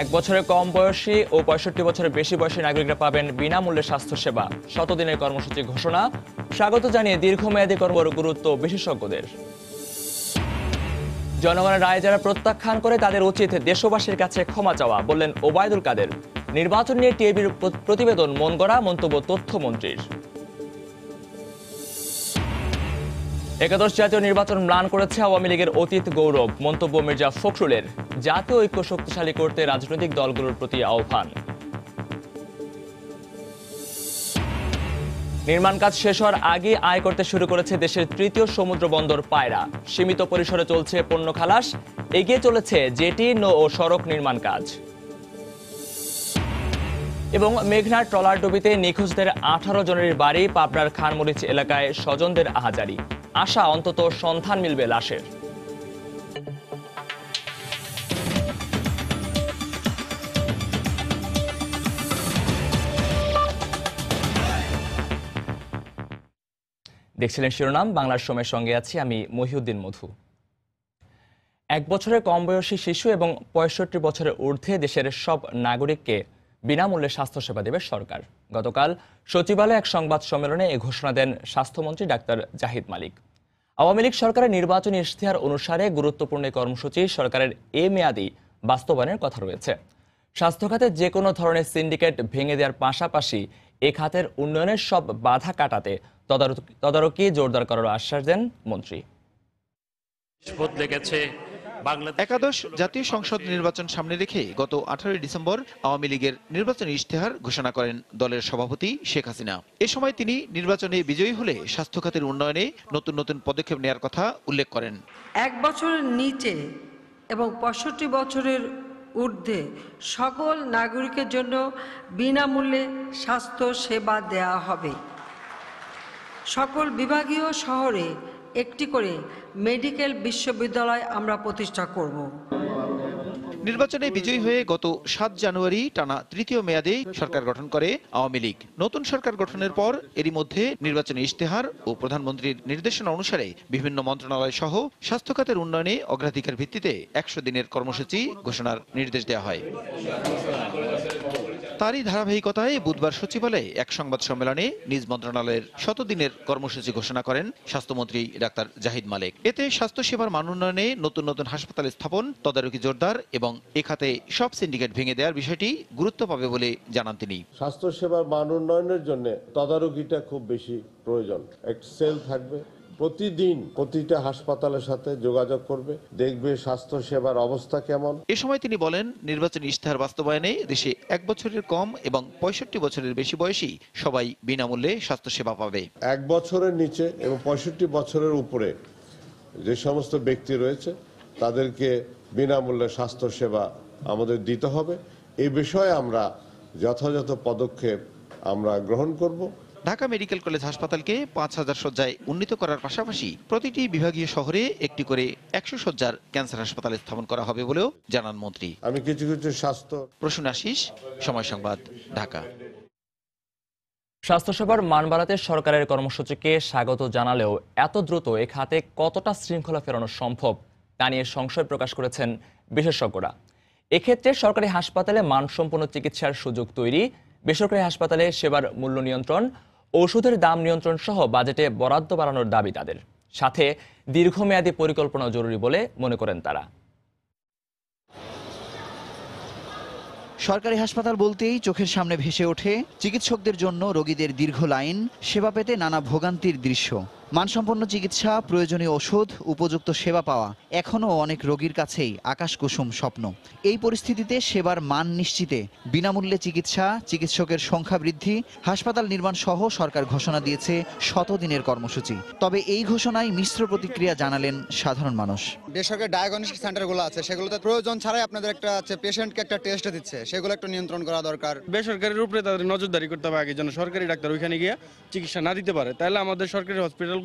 1 বছরের কম বয়সী ও 65 বছরের বেশি বয়সী নাগরিকরা পাবেন বিনামূল্যে স্বাস্থ্যসেবা। শতদিনের কর্মসূচি ঘোষণা। স্বাগত জানিয়ে দীর্ঘমেয়াদী কর্মের গুরুত্ব বিশেষজ্ঞদের। জনগণের রায় যারা প্রত্যাখ্যান করে তাদের উচিত দেশবাসীর কাছে ক্ষমা চাওয়া, বললেন ওবায়দুল কাদের। নির্বাচন নিয়ে টিআইবির প্রতিবেদন মন গড়া, মন্তব্য তথ্যমন্ত্রীর। একাদশ জাতীয় নির্বাচন ম্লান করেছে আওয়ামী লীগের অতীত গৌরব, মন্তব্য মির্জা ফখরুলের। জাতীয় ঐক্য শক্তিশালী করতে রাজনৈতিক দলগুলোর প্রতি আহ্বান। নির্মাণ কাজ শেষ হওয়ার আগে আয় করতে শুরু করেছে দেশের তৃতীয় সমুদ্র বন্দর পায়রা। সীমিত পরিসরে চলছে পণ্য খালাস, এগিয়ে চলেছে জেটি, নৌ ও সড়ক নির্মাণ কাজ। এবং মেঘনার ট্রলারডুবিতে নিখোঁজদের 18 জনের বাড়ি পাবনার খানমরিচ এলাকায় স্বজনদের আহাজারি। আশা অন্তত সন্ধান মিলবে লাশের। দেখছিলেন শিরোনাম, বাংলার সময়ের সঙ্গে আছি আমি মহিউদ্দিন মধু। 1 বছরের কম বয়সী শিশু এবং 65 বছরের ঊর্ধ্বে দেশের সব নাগরিককে বিনামূল্যে স্বাস্থ্যসেবা দেবে সরকার। গতকাল সচিবালয়ে এক সংবাদ সম্মেলনে এ ঘোষণা দেন স্বাস্থ্যমন্ত্রী ডাক্তার জাহিদ মালিক। আওয়ামী লীগ সরকারের নির্বাচনী ইশতেহার অনুসারে গুরুত্বপূর্ণ কর্মসূচি সরকারের এ মেয়াদি বাস্তবায়নের কথা রয়েছে। স্বাস্থ্য খাতে যে কোনো ধরনের সিন্ডিকেট ভেঙে দেওয়ার পাশাপাশি এ খাতের উন্নয়নের সব বাধা কাটাতে তদারকি জোরদার করার আশ্বাস দেন মন্ত্রী। একাদশ জাতীয় সংসদ নির্বাচন সামনে রেখে গত 18 ডিসেম্বর আওয়ামী লীগের নির্বাচনী ইশতেহার ঘোষণা করেন দলের সভাপতি শেখ হাসিনা। এ সময় তিনি নির্বাচনে বিজয়ী হলে স্বাস্থ্য খাতের উন্নয়নে নতুন নতুন পদক্ষেপ নেওয়ার কথা উল্লেখ করেন। 1 বছরের নিচে এবং 65 বছরের ঊর্ধ্বে সকল নাগরিকের জন্য বিনামূল্যে স্বাস্থ্য সেবা দেওয়া হবে। সকল বিভাগীয় শহরে একটি করে মেডিকেল বিশ্ববিদ্যালয় আমরা প্রতিষ্ঠা করব। নির্বাচনে বিজয়ী হয়ে গত 7 জানুয়ারি টানা তৃতীয় মেয়াদে সরকার গঠন করে আওয়ামী লীগ। নতুন সরকার গঠনের পর এরই মধ্যে নির্বাচনী ইশতেহার ও প্রধানমন্ত্রীর নির্দেশনা অনুসারে বিভিন্ন মন্ত্রণালয় সহ স্বাস্থ্য খাতের উন্নয়নে অগ্রাধিকার ভিত্তিতে 100 দিনের কর্মসূচি ঘোষণার নির্দেশ দেওয়া হয়। তারই ধারাবাহিকতায় বুধবার সচিবালয়ে এক সংবাদ সম্মেলনে নিজ মন্ত্রণালয়ের 100 দিনের কর্মসূচি ঘোষণা করেন স্বাস্থ্যমন্ত্রী ডাক্তার জাহিদ মালিক। এতে স্বাস্থ্যসেবার মান উন্নয়নে নতুন নতুন হাসপাতাল স্থাপন, তদারকি জোরদার এবং এ খাতে সব সিন্ডিকেট ভেঙে দেওয়ার বিষয়টি গুরুত্ব পাবে বলে জানান তিনি। স্বাস্থ্যসেবার মান উন্নয়নের জন্য তদারকিটা খুব বেশি প্রয়োজন। একটা সেল থাকবে, প্রতিদিন প্রতিটা হাসপাতালের সাথে যোগাযোগ করবে, দেখবে স্বাস্থ্য সেবার অবস্থা কেমন। এ সময় তিনি বলেন, নির্বাচনী ইশতেহার বাস্তবায়নে দেশে 1 বছরের কম এবং 65 বছরের বেশি বয়সী সবাই বিনামূল্যে স্বাস্থ্যসেবা পাবে। 1 বছরের নিচে এবং 65 বছরের উপরে যে সমস্ত ব্যক্তি রয়েছে তাদেরকে বিনামূল্যে স্বাস্থ্যসেবা আমাদের দিতে হবে। এই বিষয়ে আমরা যথাযথ পদক্ষেপ আমরা গ্রহণ করব। ঢাকা মেডিকেল কলেজ হাসপাতালকে 5000 শয্যায় উন্নীত করার পাশাপাশি প্রতিটি বিভাগীয় শহরে একটি করে 100 শয্যার ক্যান্সার হাসপাতাল স্থাপন করা হবে বলেও জানান মন্ত্রী। আমি কিছু স্বাস্থ্য প্রসূন আশিস, সময় সংবাদ, ঢাকা। স্বাস্থ্যসেবার মান বাড়াতে সরকারের কর্মসূচিকে স্বাগত জানালেও এত দ্রুত এ খাতে কতটা শৃঙ্খলা ফেরানো সম্ভব তা নিয়ে সংশয় প্রকাশ করেছেন বিশেষজ্ঞরা। এক্ষেত্রে সরকারি হাসপাতালে মানসম্পন্ন চিকিৎসার সুযোগ তৈরি, বেসরকারি হাসপাতালে সেবার মূল্য নিয়ন্ত্রণ, ওষুধের দাম নিয়ন্ত্রণ সহ বাজেটে বরাদ্দ বাড়ানোর দাবি তাদের। সাথে দীর্ঘমেয়াদী পরিকল্পনা জরুরি বলে মনে করেন তারা। সরকারি হাসপাতাল বলতেই চোখের সামনে ভেসে ওঠে চিকিৎসকদের জন্য রোগীদের দীর্ঘ লাইন, সেবা পেতে নানা ভোগান্তির দৃশ্য। মানসম্পন্ন চিকিৎসা, প্রয়োজনীয় ওষুধ, উপযুক্ত সেবা পাওয়া এখনও অনেক রোগীর কাছেই আকাশকুসুম স্বপ্ন। এই পরিস্থিতিতে সেবার মান নিশ্চিতে বিনামূল্যে চিকিৎসা, চিকিৎসকের সংখ্যা বৃদ্ধি, হাসপাতাল নির্মাণ সহ সরকার ঘোষণা দিয়েছে 100 দিনের কর্মসূচি। তবে এই ঘোষণায় মিশ্র প্রতিক্রিয়া জানালেন সাধারণ মানুষ। বেসরকারি ডায়াগনস্টিক সেন্টারগুলো আছে, সেগুলোতে প্রয়োজন ছাড়াই আপনাদের একটা পেশেন্টকে একটা টেস্ট দিচ্ছে, সেগুলো একটু নিয়ন্ত্রণ করা দরকার। বেসরকারির উপরে তাদের নজরদারি করতে হবে আগে, যেন সরকারি ডাক্তার ওইখানে গিয়ে চিকিৎসা না দিতে পারে। তাহলে আমাদের সরকারি হসপিটালগুলো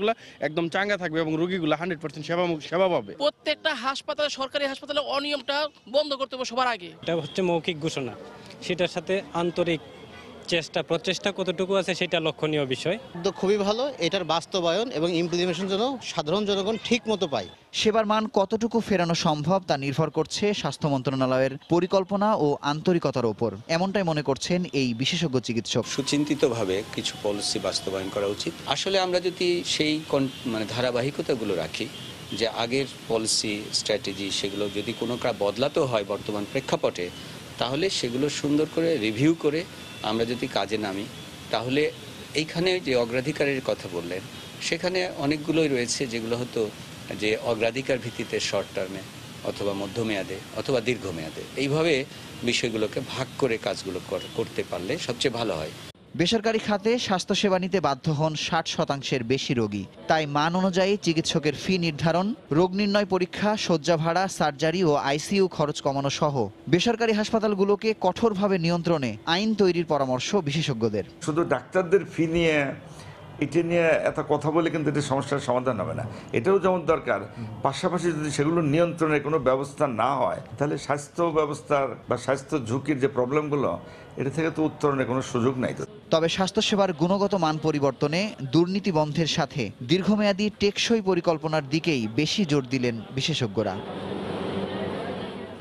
একদম চাঙ্গা থাকবে এবং রোগীগুলো 100% সেবা পাবে। প্রত্যেকটা হাসপাতালে, সরকারি হাসপাতালে অনিয়মটা বন্ধ করতে হবে সবার আগে। এটা হচ্ছে মৌখিক ঘোষণা, সেটার সাথে আন্তরিক প্রচেষ্টা কতটুকু আছে সেটা লক্ষণীয় বিষয়। উদ্যোগ খুবই ভালো, এটার বাস্তবায়ন এবং ইমপ্লিমেন্টেশন যেন সাধারণ জনগণ ঠিক মতো পায়। সেবার মান কতটুকু ফেরানো সম্ভব তা নির্ভর করছে স্বাস্থ্য মন্ত্রণালয়ের পরিকল্পনা ও আন্তরিকতার ওপর, এমনটাই মনে করছেন এই বিশেষজ্ঞ চিকিৎসক। সুচিন্তিতভাবে কিছু পলিসি বাস্তবায়ন করা উচিত। আসলে আমরা যদি সেই ধারাবাহিকতাগুলো রাখি, যে আগের পলিসি স্ট্র্যাটেজি সেগুলো যদি কোনো বদলাতেও হয় বর্তমান প্রেক্ষাপটে, তাহলে সেগুলো সুন্দর করে রিভিউ করে আমরা যদি কাজে নামি, তাহলে এইখানে যে অগ্রাধিকারের কথা বললেন সেখানে অনেকগুলোই রয়েছে যেগুলো হয়তো যে অগ্রাধিকার ভিত্তিতে শর্ট টার্মে অথবা মধ্যমেয়াদে অথবা দীর্ঘমেয়াদে এইভাবে বিষয়গুলোকে ভাগ করে কাজগুলো করতে পারলে সবচেয়ে ভালো হয়। বেসরকারি খাতে স্বাস্থ্যসেবা নিতে বাধ্য হন 60% বেশি রোগী। তাই মান অনুযায়ী চিকিৎসকের ফি নির্ধারণ, রোগ নির্ণয় পরীক্ষা, শয্যা ভাড়া, সার্জারি ও আইসিইউ খরচ কমানো সহ বেসরকারি হাসপাতালগুলোকে কঠোরভাবে নিয়ন্ত্রণে আইন তৈরির পরামর্শ বিশেষজ্ঞদের। শুধু ডাক্তারদের ফি নিয়ে এটা নিয়ে এত কথা বলে কিন্তু এটা সমস্যার সমাধান হবে না। এটাও যেমন দরকার, পাশাপাশি যদি সেগুলো নিয়ন্ত্রণের কোনো ব্যবস্থা না হয়, তাহলে স্বাস্থ্য ব্যবস্থার বা স্বাস্থ্য ঝুঁকির যে প্রবলেমগুলো, এটা থেকে তো উত্তরণের কোনো সুযোগ নাই। তবে স্বাস্থ্যসেবার গুণগত মান পরিবর্তনে দুর্নীতি বন্ধের সাথে দীর্ঘমেয়াদী টেকসই পরিকল্পনার দিকেই বেশি জোর দিলেন বিশেষজ্ঞরা।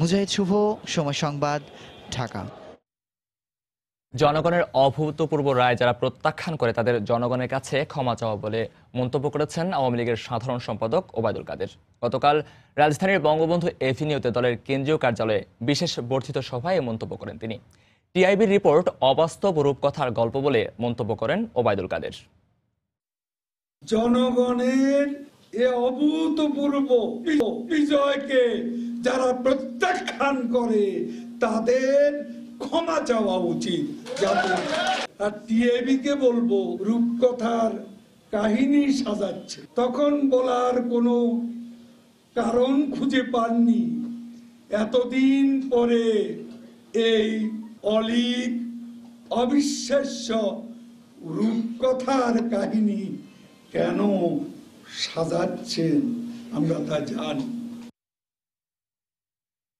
মুজাহিদ শুভ, সময় সংবাদ, ঢাকা। জনগণের অভূতপূর্ব রায় যারা প্রত্যাখ্যান করে তাদের জনগণের কাছে ক্ষমা চাওয়া বলে মন্তব্য করেছেন আওয়ামী লীগের সাধারণ সম্পাদক ওবায়দুল কাদের। গতকাল রাজধানীর বঙ্গবন্ধু এভিনিউতে দলের কেন্দ্রীয় কার্যালয়ে বিশেষ বর্ধিত সভায় মন্তব্য করেন তিনি। টিআইবির রিপোর্ট অবাস্তব রূপকথার গল্প বলে মন্তব্য করেন ওবায়দুল কাদের। জনগণের এ অভূতপূর্ব বিজয়কে যারা প্রত্যাখ্যান করে তাদের ক্ষমা চাওয়া উচিত। আর টিআইবি কে বলবো রূপকথার কাহিনী সাজাচ্ছে, তখন বলার কোনো কারণ খুঁজে পাননি। এতদিন পরে এই অলীক অবিশ্বাস্য রূপকথার কাহিনী কেন সাজাচ্ছেন আমরা তা জানি।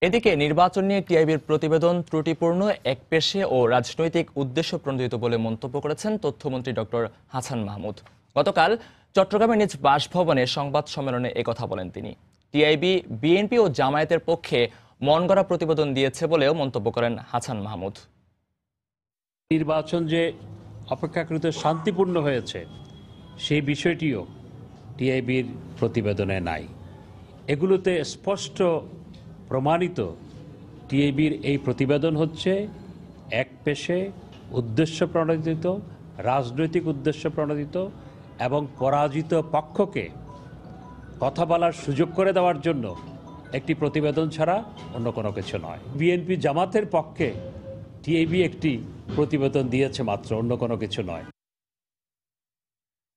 এদিকে নির্বাচন নিয়ে টিআইবির প্রতিবেদন ত্রুটিপূর্ণ, একপেশে ও রাজনৈতিক উদ্দেশ্য প্রণোদিত বলে মন্তব্য করেছেন তথ্যমন্ত্রী ডক্টর হাসান মাহমুদ। গতকাল চট্টগ্রামের নিজ বাসভবনে সংবাদ সম্মেলনে একথা বলেন তিনি। টিআইবি বিএনপি ও জামায়াতের পক্ষে মনগড়া প্রতিবেদন দিয়েছে বলেও মন্তব্য করেন হাসান মাহমুদ। নির্বাচন যে অপেক্ষাকৃত শান্তিপূর্ণ হয়েছে সেই বিষয়টিও টিআইবির প্রতিবেদনে নাই। এগুলোতে স্পষ্ট প্রমাণিত টিআইবির এই প্রতিবেদন হচ্ছে একপেশে, উদ্দেশ্য প্রণোদিত, রাজনৈতিক উদ্দেশ্য প্রণোদিত এবং পরাজিত পক্ষকে কথা বলার সুযোগ করে দেওয়ার জন্য একটি প্রতিবেদন ছাড়া অন্য কোনো কিছু নয়। বিএনপি জামাতের পক্ষে টিআইবি একটি প্রতিবেদন দিয়েছে মাত্র, অন্য কোনো কিছু নয়।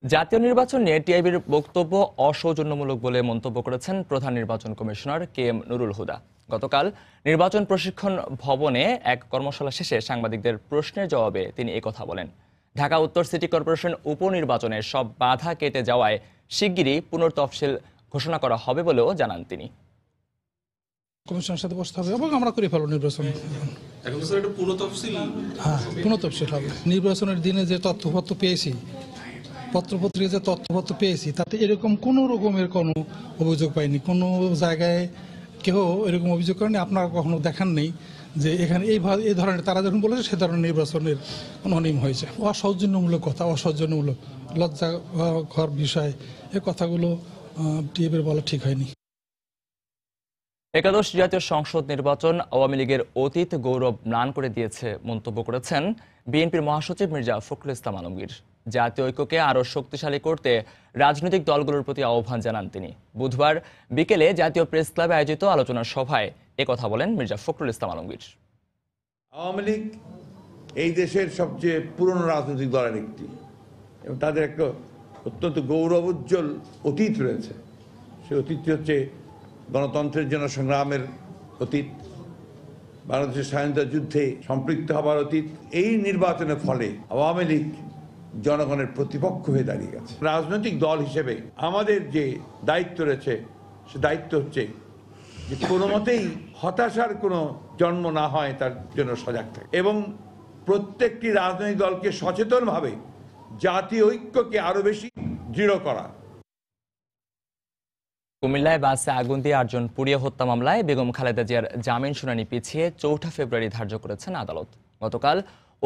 জাতীয় নির্বাচন নিয়ে টিআইবির বক্তব্য অসৌজন্যমূলক বলে মন্তব্য করেছেন প্রধান নির্বাচন কমিশনার KM নুরুল হুদা। গতকাল নির্বাচন প্রশিক্ষণ ভবনে এক কর্মশালা শেষে সাংবাদিকদের প্রশ্নের জবাবে তিনি একথা বলেন। ঢাকা উত্তর সিটি কর্পোরেশন উপনির্বাচনে সব বাধা কেটে যাওয়ায় শিগগিরই পুনর্তফসিল ঘোষণা করা হবে বলেও জানান তিনি। কমিশনের সাথে বসতে হবে এবং আমরা করে ফেলব নির্বাচন। হ্যাঁ, পুনঃতফসিল হবে। নির্বাচনের দিনে যে তথ্যপত্র পেয়েছি, পত্রপত্রিকা যে তথ্যপত্র পেয়েছি, তাতে এরকম কোনো রকমের কোনো অভিযোগ পাইনি। কোনো জায়গায় কেউ এরকম অভিযোগ করেনি। আপনারা কখনো দেখান নেই যে এখানে এই ধরনের, তারা যখন বলেছে সে ধরনের নির্বাচনের অনিয়ম হয়েছে। অসৌজন্যমূলক কথা, অসৌজন্যমূলক, লজ্জাকর বিষয়, এই কথাগুলো টিএবির বলা ঠিক হয়নি। একাদশ জাতীয় সংসদ নির্বাচন আওয়ামী লীগের অতীত গৌরব ম্লান করে দিয়েছে মন্তব্য করেছেন বিএনপির মহাসচিব মির্জা ফখরুল ইসলাম আলমগীর। জাতীয় ঐক্যকে আরও শক্তিশালী করতে রাজনৈতিক দলগুলোর প্রতি আহ্বান জানান তিনি। বুধবার বিকেলে জাতীয় প্রেস ক্লাবে আয়োজিত আলোচনা সভায় একথা বলেন মির্জা ফখরুল ইসলাম আলমগীর। আওয়ামী লীগ এই দেশের সবচেয়ে পুরনো রাজনৈতিক দলের একটি, এবং তাদের একটা অত্যন্ত গৌরবোজ্জ্বল অতীত রয়েছে। সেই অতীতটি হচ্ছে গণতন্ত্রের জন্য সংগ্রামের অতীত, বাংলাদেশের স্বাধীনতা যুদ্ধে সম্পৃক্ত হবার অতীত। এই নির্বাচনের ফলে আওয়ামী লীগ জনগণের প্রতিপক্ষ হয়ে দাঁড়িয়ে গেছে। রাজনৈতিক দল হিসেবে আমাদের যে দায়িত্ব রয়েছে, সে দায়িত্ব হচ্ছে যে কোনো মতেই হতাশার কোনো জন্ম না হয় তার জন্য সজাগ থাকে এবং প্রত্যেকটি রাজনৈতিক দলকে সচেতনভাবে জাতীয় ঐক্যকে আরো বেশি দৃঢ় করা। কুমিল্লায় বাসে আগুন দিয়ে 8 জন পুড়িয়ে হত্যা মামলায় বেগম খালেদা জিয়ার জামিন শুনানি পিছিয়ে 4 ফেব্রুয়ারি ধার্য করেছেন আদালত। গতকাল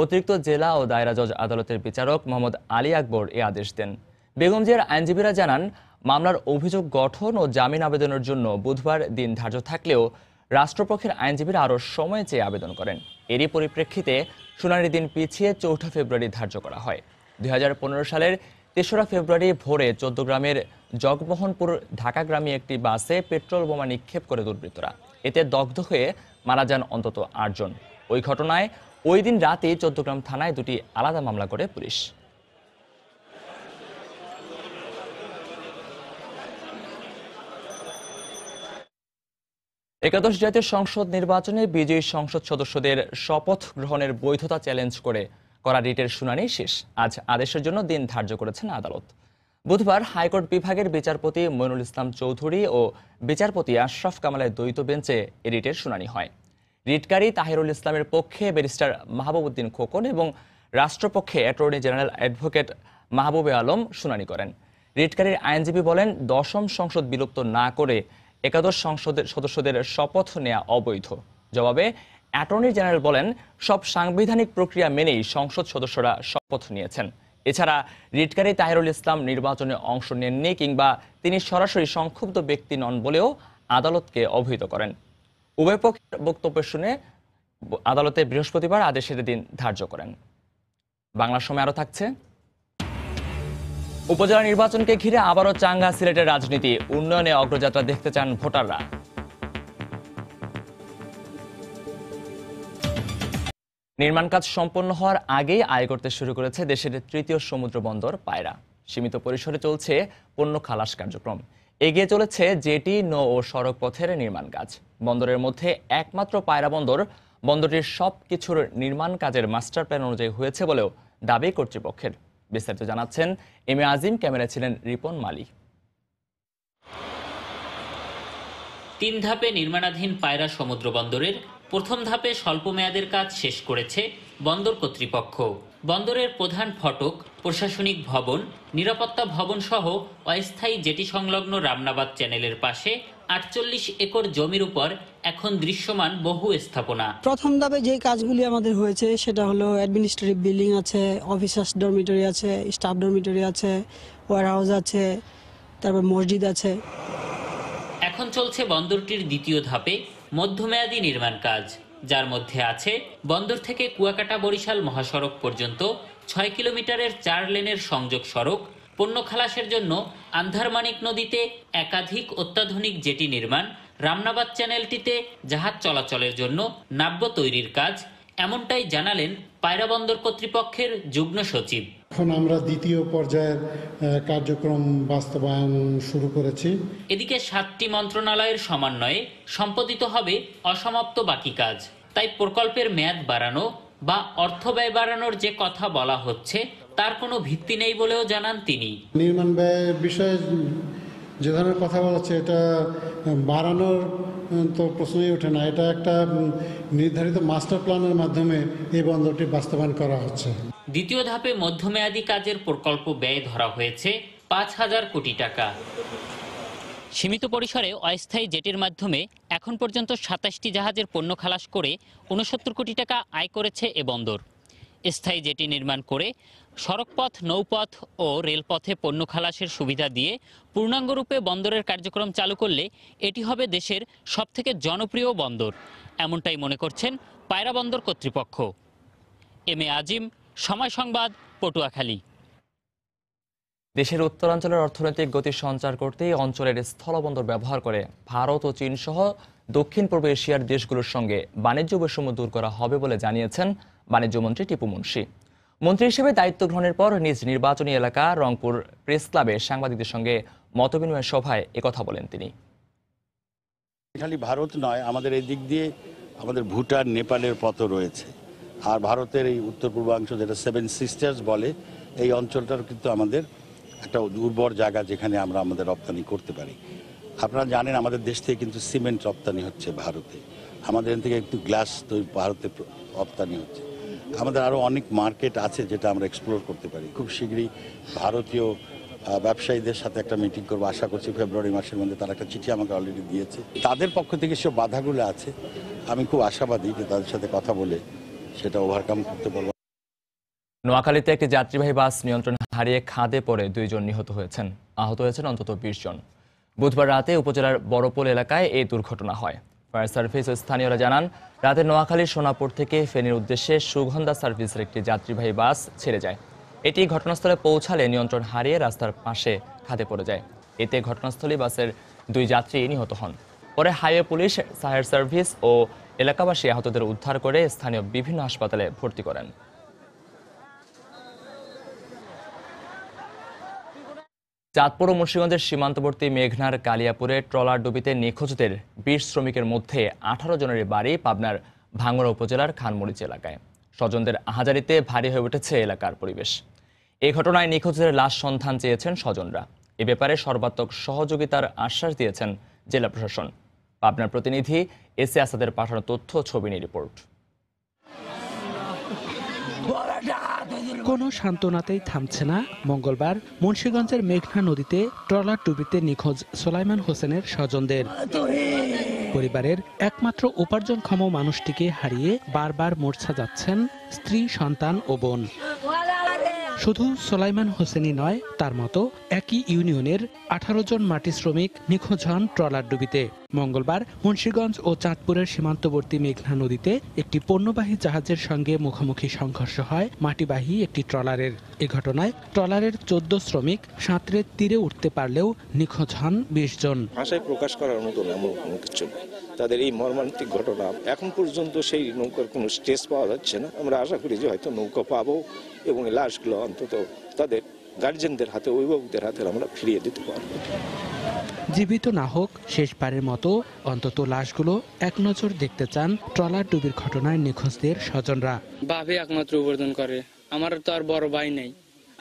অতিরিক্ত জেলা ও দায়রা জজ আদালতের বিচারক মোহাম্মদ আলী আকবর এ আদেশ দেন। বেগম জিয়ার আইনজীবীরা জানান, মামলার অভিযোগ গঠন ও জামিন আবেদনের জন্য বুধবার দিন ধার্য থাকলেও রাষ্ট্রপক্ষের আইনজীবীরা আরও সময় চেয়ে আবেদন করেন। এরই পরিপ্রেক্ষিতে শুনানির দিন পিছিয়ে 4 ফেব্রুয়ারি ধার্য করা হয়। 2015 সালের 3রা ফেব্রুয়ারি ভোরে 14 গ্রামের জগমোহনপুর ঢাকাগ্রামী একটি বাসে পেট্রোল বোমা নিক্ষেপ করে দুর্বৃত্তরা। এতে দগ্ধ হয়ে মারা যান অন্তত 8 জন। ওই ঘটনায় ওই দিন রাতে 14 গ্রাম থানায় 2টি আলাদা মামলা করে পুলিশ। একাদশ জাতীয় সংসদ নির্বাচনে বিজয়ী সংসদ সদস্যদের শপথ গ্রহণের বৈধতা চ্যালেঞ্জ করে করা রিটের শুনানি শেষ। আজ আদেশের জন্য দিন ধার্য করেছেন আদালত। বুধবার হাইকোর্ট বিভাগের বিচারপতি মইনুল ইসলাম চৌধুরী ও বিচারপতি আশরাফ কামালের দ্বৈত বেঞ্চে এ রিটের শুনানি হয়। রিটকারী তাহিরুল ইসলামের পক্ষে ব্যারিস্টার মাহবুব উদ্দিন খোকন এবং রাষ্ট্রপক্ষে attorney general advocate Mahbubey Alam শুনানি করেন। রিটকারীর আইনজীবী বলেন, 10ম সংসদ বিলুপ্ত না করে একাদশ সংসদের সদস্যদের শপথ নেওয়া অবৈধ। জবাবে অ্যাটর্নি জেনারেল বলেন, সব সাংবিধানিক প্রক্রিয়া মেনেই সংসদ সদস্যরা শপথ নিয়েছেন। এছাড়া রিটকারী তাহিরুল ইসলাম নির্বাচনে অংশ নেননি কিংবা তিনি সরাসরি সংক্ষুব্ধ ব্যক্তি নন বলেও আদালতকে অবহিত করেন। উভয় পক্ষের বক্তব্য শুনে আদালতে বৃহস্পতিবার আদেশের দিন ধার্য করেন। বাংলা সময় আরও থাকছে। উপজেলা নির্বাচনকে ঘিরে আবারও চাঙ্গা সিলেটের রাজনীতি। উন্নয়নে অগ্রযাত্রা দেখতে চান ভোটাররা। নির্মাণ কাজ সম্পন্ন হওয়ার আগেই আয় করতে শুরু করেছে দেশের 3য় সমুদ্র বন্দর পায়রা। সীমিত পরিসরে চলছে পণ্য খালাস কার্যক্রম। এগিয়ে চলেছে জেটি, নৌ ও সড়ক পথের নির্মাণ কাজ। বন্দরের মধ্যে একমাত্র পায়রা বন্দর বন্দরটির সব কিছুর নির্মাণ কাজের মাস্টার প্ল্যান অনুযায়ী হয়েছে বলেও দাবি কর্তৃপক্ষের। বিস্তারিত জানাচ্ছেন এম এ আজিম, ক্যামেরায় ছিলেন রিপন মালি। 3 ধাপে নির্মাণাধীন পায়রা সমুদ্র বন্দরের প্রথম ধাপে স্বল্প মেয়াদের কাজ শেষ করেছে বন্দর কর্তৃপক্ষ। বন্দরের প্রধান ফটক, প্রশাসনিক ভবন, নিরাপত্তা ভবন সহ অস্থায়ী জেটি সংলগ্ন রামনাবাদ চ্যানেলের পাশে 48 একর জমির উপর এখন দৃশ্যমান বহু স্থাপনা। প্রথম ধাপে যে কাজগুলি আমাদের হয়েছে সেটা হলো অ্যাডমিনিস্ট্রেটিভ বিল্ডিং আছে, অফিসার্স ডরমিটরি আছে, স্টাফ ডরমিটরি আছে, ওয়্যারহাউস আছে, তারপর মসজিদ আছে। এখন চলছে বন্দরটির দ্বিতীয় ধাপে মধ্যমেয়াদী নির্মাণ কাজ, যার মধ্যে আছে বন্দর থেকে কুয়াকাটা বরিশাল মহাসড়ক পর্যন্ত 6 কিলোমিটারের 4 লেনের সংযোগ সড়ক, পণ্য খালাসের জন্য আন্ধারমানিক নদীতে একাধিক অত্যাধুনিক জেটি নির্মাণ, রামনাবাদ চ্যানেলটিতে জাহাজ চলাচলের জন্য নাব্য তৈরির কাজ। এমনটাই জানালেন পায়রা বন্দর কর্তৃপক্ষের যুগ্ম সচিব। এখন আমরা দ্বিতীয় পর্যায়ের কার্যক্রম বাস্তবায়ন শুরু করেছি। এদিকে 7টি মন্ত্রণালয়ের সমন্বয়ে সম্পাদিত হবে অসমাপ্ত বাকি কাজ। তাই প্রকল্পের মেয়াদ বাড়ানো বা অর্থ ব্যয় বাড়ানোর যে কথা বলা হচ্ছে তার কোনো ভিত্তি নেই বলেও জানান তিনি। নির্মাণ ব্যয়ের বিষয়ে যে ধরনের কথা বলা হচ্ছে, এটা বাড়ানোর তো প্রশ্নই ওঠে না। এটা একটা নির্ধারিত মাস্টার প্ল্যানের মাধ্যমে এই বন্দরটি বাস্তবায়ন করা হচ্ছে। দ্বিতীয় ধাপে মধ্যমেয়াদী কাজের প্রকল্প ব্যয় ধরা হয়েছে 5,000 কোটি টাকা। সীমিত পরিসরে অস্থায়ী জেটির মাধ্যমে এখন পর্যন্ত 27টি জাহাজের পণ্য খালাস করে 69 কোটি টাকা আয় করেছে এ বন্দর। স্থায়ী জেটি নির্মাণ করে সড়কপথ, নৌপথ ও রেলপথে পণ্য খালাসের সুবিধা দিয়ে পূর্ণাঙ্গরূপে বন্দরের কার্যক্রম চালু করলে এটি হবে দেশের সবথেকে জনপ্রিয় বন্দর। এমনটাই মনে করছেন পায়রা বন্দর কর্তৃপক্ষ। এম এ আজিম, সময় সংবাদ, পটুয়াখালী। দেশের উত্তরাঞ্চলের অর্থনৈতিক গতি সঞ্চার করতে অঞ্চলের স্থলবন্দর ব্যবহার করে ভারত ও চীন সহ দক্ষিণ পূর্ব এশিয়ার দেশগুলোর সঙ্গে বাণিজ্য বৈষম্য দূর করা হবে বলে জানিয়েছেন বাণিজ্যমন্ত্রী টিপু মুনশি। মন্ত্রী হিসেবে দায়িত্ব গ্রহণের পর নিজ নির্বাচনী এলাকা রংপুর প্রেস ক্লাবে সাংবাদিকদের সঙ্গে মতবিনিময় সভায় একথা বলেন তিনি। খালি ভারত নয়, আমাদের এই দিক দিয়ে আমাদের ভুটান, নেপালের পথও রয়েছে। আর ভারতের এই উত্তর পূর্বাংশ, যেটা 7 সিস্টার্স বলে, এই অঞ্চলটার কিন্তু আমাদের একটা উর্বর জায়গা, যেখানে আমরা আমাদের রপ্তানি করতে পারি। আপনারা জানেন আমাদের দেশ থেকে কিন্তু সিমেন্ট রপ্তানি হচ্ছে ভারতে, আমাদের থেকে একটু গ্লাস ভারতে রপ্তানি হচ্ছে। আমাদের আরও অনেক মার্কেট আছে যেটা আমরা এক্সপ্লোর করতে পারি। খুব শীঘ্রই ভারতীয় ব্যবসায়ীদের সাথে একটা মিটিং করবো, আশা করছি ফেব্রুয়ারি মাসের মধ্যে। তারা একটা চিঠি আমাকে অলরেডি দিয়েছে। তাদের পক্ষ থেকে সব বাধাগুলো আছে, আমি খুব আশাবাদী যে তাদের সাথে কথা বলে সেটা ওভারকাম করতে পারবো। নোয়াখালীতে একটি যাত্রীবাহী বাস নিয়ন্ত্রণ হারিয়ে খাদে পড়ে 2 জন নিহত হয়েছেন। আহত হয়েছেন অন্তত 20 জন। বুধবার রাতে উপজেলার বড়পোল এলাকায় এই দুর্ঘটনা হয়। ফায়ার সার্ভিস ও স্থানীয়রা জানান, রাতে নোয়াখালীর সোনাপুর থেকে ফেনীর উদ্দেশ্যে সুগন্ধা সার্ভিসের একটি যাত্রীবাহী বাস ছেড়ে যায়। এটি ঘটনাস্থলে পৌঁছালে নিয়ন্ত্রণ হারিয়ে রাস্তার পাশে খাদে পড়ে যায়। এতে ঘটনাস্থলে বাসের 2 যাত্রী নিহত হন। পরে হাইওয়ে পুলিশ, ফায়ার সার্ভিস ও এলাকাবাসী আহতদের উদ্ধার করে স্থানীয় বিভিন্ন হাসপাতালে ভর্তি করেন। চাঁদপুর ও মুন্সিগঞ্জের সীমান্তবর্তী মেঘনার কালিয়াপুরে ট্রলার ডুবিতে নিখোঁজদের 20 শ্রমিকের মধ্যে 18 জনের বাড়ি পাবনার ভাঙ্গুড়া উপজেলার খানমরিচ এলাকায়। স্বজনদের আহাজারিতে ভারী হয়ে উঠেছে এলাকার পরিবেশ। এই ঘটনায় নিখোঁজদের লাশ সন্ধান চেয়েছেন স্বজনরা। এ ব্যাপারে সর্বাত্মক সহযোগিতার আশ্বাস দিয়েছেন জেলা প্রশাসন। পাবনার প্রতিনিধি এসে আসাদের পাঠানো তথ্য ছবি নিয়ে রিপোর্ট। কোনো সান্ত্বনাতেই থামছে না মঙ্গলবার মুন্সিগঞ্জের মেঘনা নদীতে ট্রলার ডুবিতে নিখোঁজ সোলাইমান হোসেনের স্বজনদের। পরিবারের একমাত্র উপার্জনক্ষম মানুষটিকে হারিয়ে বারবার মূর্ছা যাচ্ছেন স্ত্রী, সন্তান ও বোন। শুধু সোলাইমান হোসেনই নয়, তার মতো একই ইউনিয়নের 18 জন মাটি শ্রমিক নিখোঁজ হন ট্রলার ডুবিতে। মঙ্গলবার মুন্সিগঞ্জ ও চাঁদপুরের সীমান্তবর্তী মেঘনা নদীতে একটি পণ্যবাহী জাহাজের সঙ্গে মুখোমুখি সংঘর্ষ হয় মাটিবাহী একটি ট্রলারের। এ ঘটনায় ট্রলারের 14 শ্রমিক সাঁতরে তীরে উঠতে পারলেও নিখোঁজ হন 20 জন। ভাষায় প্রকাশ করার মতো এমন কোনো কিছু নেই। তাদের এই মর্মান্তিক ঘটনা, এখন পর্যন্ত সেই নৌকার কোনো স্টেজ পাওয়া যাচ্ছে না। আমরা আশা করি যে হয়তো নৌকা পাবো এবং এই লাশগুলো অন্তত তাদের গার্জেনদের হাতে, অভিভাবকদের হাতে আমরা ফিরিয়ে দিতে পারবো। জীবিত না হোক, শেষবারের মতো অন্তত লাশগুলো এক নজর দেখতে চান ট্রলার ডুবির ঘটনায় নিখোঁজদের স্বজনরা। ভাবি একমাত্র উপার্জন করে, আমার তো আর বড় ভাই নেই,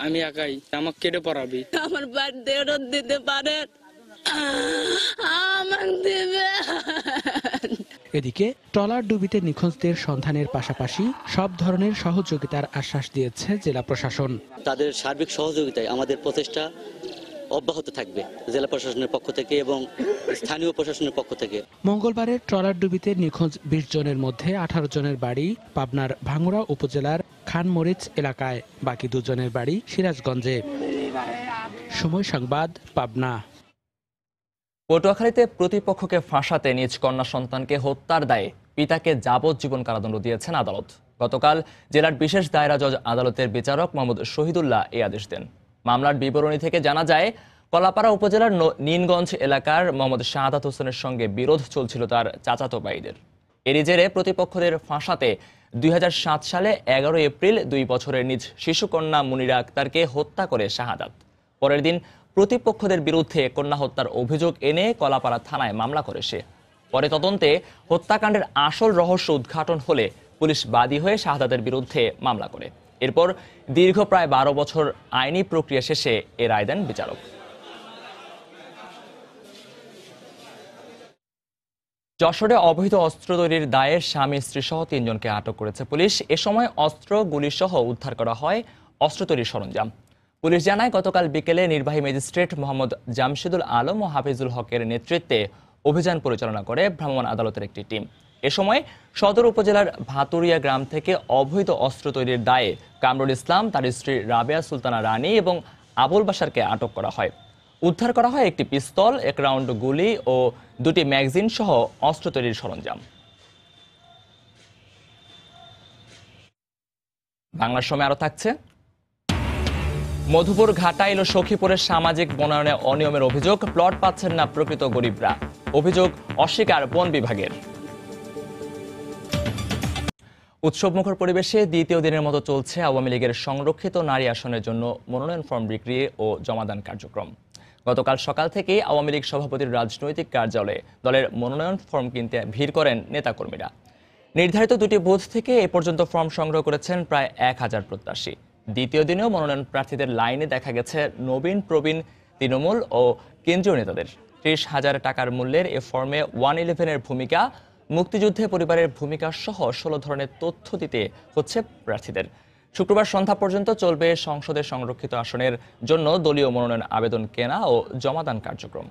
আমি একাই, আমাকে কেটে পড়াবি। আমার বাড়িতে দিতে পারেন, এদিকে ট্রলার ডুবিতে নিখোঁজদের সন্ধানের পাশাপাশি সব ধরনের সহযোগিতার আশ্বাস দিয়েছে জেলা প্রশাসন। তাদের সার্বিক সহযোগিতায় আমাদের প্রচেষ্টা অব্যাহত থাকবে জেলা প্রশাসনের পক্ষ থেকে এবং স্থানীয় প্রশাসনের পক্ষ থেকে। মঙ্গলবারের ট্রলার ডুবিতে নিখোঁজ 20 জনের মধ্যে 18 জনের বাড়ি পাবনার ভাঙ্গুড়া উপজেলার খানমরিচ এলাকায়, বাকি 2 জনের বাড়ি সিরাজগঞ্জে। সময় সংবাদ, পাবনা। পটুয়াখালীতে প্রতিপক্ষকে ফাঁসাতে নিজ কন্যা সন্তানকে হত্যার দায়ে পিতাকে যাবজ্জীবন কারাদণ্ড দিয়েছেন আদালত। গতকাল জেলার বিশেষ দায়রা জজ আদালতের বিচারক মোহাম্মদ শহীদুল্লাহ এই আদেশ দেন। মামলার বিবরণী থেকে জানা যায়, কলাপাড়া উপজেলার নীনগঞ্জ এলাকার মোহাম্মদ শাহাদাত হোসেনের সঙ্গে বিরোধ চলছিল তার চাচাতো ভাইদের। এরই জেরে প্রতিপক্ষদের ফাঁসাতে 2007 সালে 11 এপ্রিল 2 বছরের নিজ শিশুকন্যা মুনিরা আক্তারকে হত্যা করে শাহাদাত। পরের দিন প্রতিপক্ষদের বিরুদ্ধে কন্যা হত্যার অভিযোগ এনে কলাপাড়া থানায় মামলা করে সে। পরে তদন্তে হত্যাকাণ্ডের আসল রহস্য উদ্ঘাটন হলে পুলিশ বাদী হয়ে শাহাদাতের বিরুদ্ধে মামলা করে। এরপর দীর্ঘ প্রায় 12 বছর আইনি প্রক্রিয়া শেষে এ রায় দেন বিচারক। যশোরে অবৈধ অস্ত্র তৈরির দায়ে স্বামী স্ত্রী সহ 3 জনকে আটক করেছে পুলিশ। এ সময় অস্ত্র, গুলি সহ উদ্ধার করা হয় অস্ত্র তৈরির সরঞ্জাম। পুলিশ জানায়, গতকাল বিকেলে নির্বাহী ম্যাজিস্ট্রেট মোহাম্মদ জামশেদুল আলম ও হাফিজুল হকের নেতৃত্বে অভিযান পরিচালনা করে ভ্রাম্যমাণ আদালতের একটি টিম। এ সময় সদর উপজেলার ভাতুরিয়া গ্রাম থেকে অবৈধ অস্ত্র তৈরির দায়ে কামরুল ইসলাম, তার স্ত্রী রাবেয়া সুলতানা রানী এবং আবুল বাশারকে আটক করা হয়। উদ্ধার করা হয় একটি পিস্তল, 1 রাউন্ড গুলি ও 2টি ম্যাগাজিন সহ অস্ত্র তৈরির সরঞ্জাম। বাংলার সময় আরো থাকছে, মধুপুর, ঘাটাইল ও সখীপুরের সামাজিক বনায়নে অনিয়মের অভিযোগ, প্লট পাচ্ছেন না প্রকৃত গরিবরা। অভিযোগ অস্বীকার বন বিভাগের। উৎসবমুখর পরিবেশে দ্বিতীয় দিনের মতো চলছে আওয়ামী লীগের সংরক্ষিত নারী আসনের জন্য মনোনয়ন ফর্ম বিক্রি ও জমাদান কার্যক্রম। গতকাল সকাল থেকেই আওয়ামী লীগ সভাপতির রাজনৈতিক কার্যালয়ে দলের মনোনয়ন ফর্ম কিনতে ভিড় করেন নেতাকর্মীরা। নির্ধারিত 2টি বুথ থেকে এ পর্যন্ত ফর্ম সংগ্রহ করেছেন প্রায় 1000 প্রত্যাশী। দ্বিতীয় দিনেও মনোনয়ন প্রার্থীদের লাইনে দেখা গেছে নবীন প্রবীণ তৃণমূল ও কেন্দ্রীয় নেতাদের। 30,000 টাকার মূল্যের এ ফর্মে 111-এর ভূমিকা মুক্তিযুদ্ধে পরিবারের ভূমিকা সহ 16 ধরনের তথ্য দিতে হচ্ছে প্রার্থীদের। শুক্রবার সন্ধ্যা পর্যন্ত চলবে সংসদের সংরক্ষিত আসনের জন্য দলীয় মনোনয়ন আবেদন কেনা ও জমাদান কার্যক্রম।